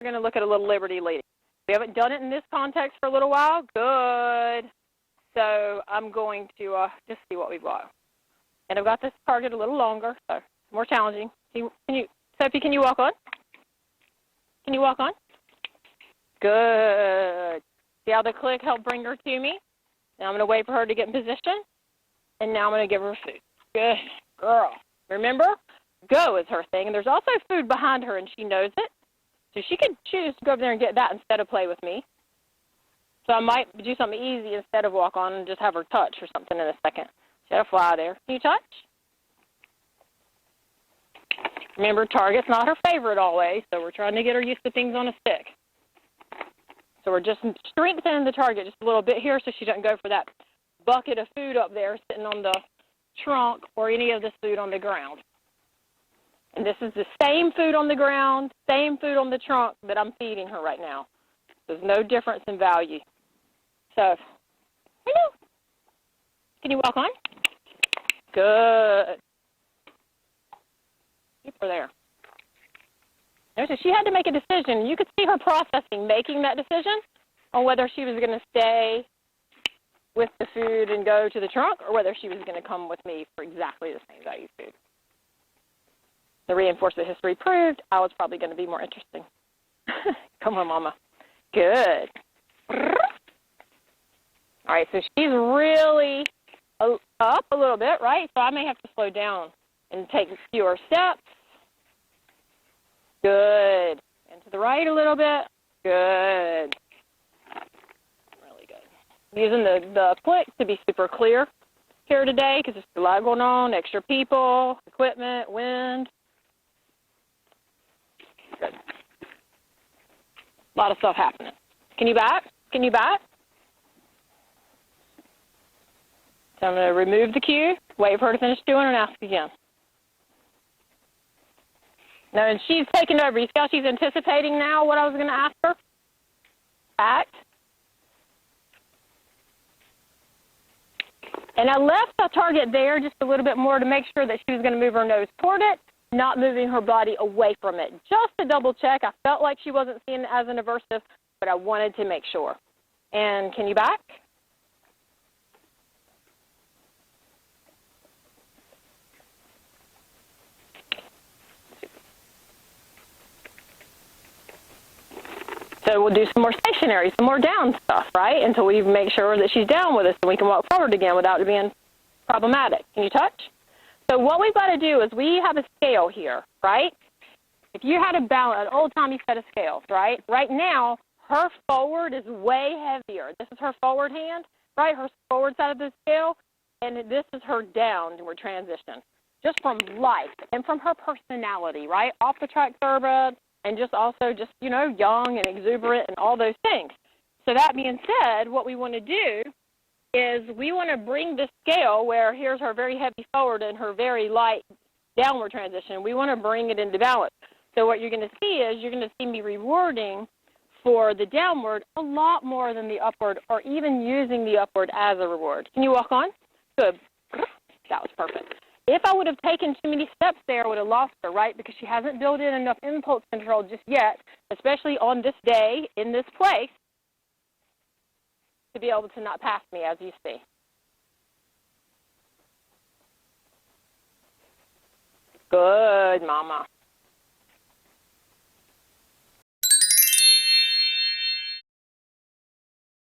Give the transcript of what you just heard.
we're going to look at a little liberty leading. We haven't done it in this context for a little while. Good. So I'm going to just see what we've got. And I've got this target a little longer, so it's more challenging. Sophie, can you walk on? Can you walk on? Good. See how the click helped bring her to me? Now I'm going to wait for her to get in position. And now I'm going to give her food. Good girl. Remember, go is her thing. And there's also food behind her, and she knows it. So she could choose to go over there and get that instead of play with me. So I might do something easy instead of walk on and just have her touch or something in a second. She had a fly there. Can you touch? Remember, target's not her favorite always, so we're trying to get her used to things on a stick. So we're just strengthening the target just a little bit here so she doesn't go for that bucket of food up there sitting on the trunk or any of this food on the ground. And this is the same food on the ground, same food on the trunk that I'm feeding her right now. There's no difference in value. So, hello. Can you walk on? Good. Keep her there. So she had to make a decision. You could see her processing, making that decision on whether she was going to stay with the food and go to the trunk or whether she was going to come with me for exactly the same value food. The reinforcement history proved I was probably going to be more interesting. Come on, Mama. Good. All right, so she's really up a little bit, right? So I may have to slow down and take fewer steps. Good. And to the right a little bit. Good. Really good. Using the click to be super clear here today because there's a lot going on, extra people, equipment, wind. Good. A lot of stuff happening. Can you back? Can you back? So I'm going to remove the cue, wait for her to finish doing it, and ask again. Now, and she's taking over. You see how she's anticipating now what I was going to ask her? Act. And I left the target there just a little bit more to make sure that she was going to move her nose toward it, not moving her body away from it. Just to double check. I felt like she wasn't seeing it as an aversive, but I wanted to make sure. And can you back? So we'll do some more stationary, some more down stuff, right, until we make sure that she's down with us and we can walk forward again without it being problematic. Can you touch? So what we've got to do is we have a scale here, right? If you had a balance, an old-timey set of scales, right? Right now, her forward is way heavier. This is her forward hand, right, her forward side of the scale, and this is her downward transition, just from life and from her personality, right? Off the track thoroughbred, and just also just, you know, young and exuberant and all those things. So that being said, what we want to do is we want to bring the scale where here's her very heavy forward and her very light downward transition. We want to bring it into balance. So what you're going to see is you're going to see me rewarding for the downward a lot more than the upward, or even using the upward as a reward. Can you walk on? Good. That was perfect. If I would have taken too many steps there, I would have lost her, right? Because she hasn't built in enough impulse control just yet, especially on this day in this place, to be able to not pass me, as you see. Good, Mama.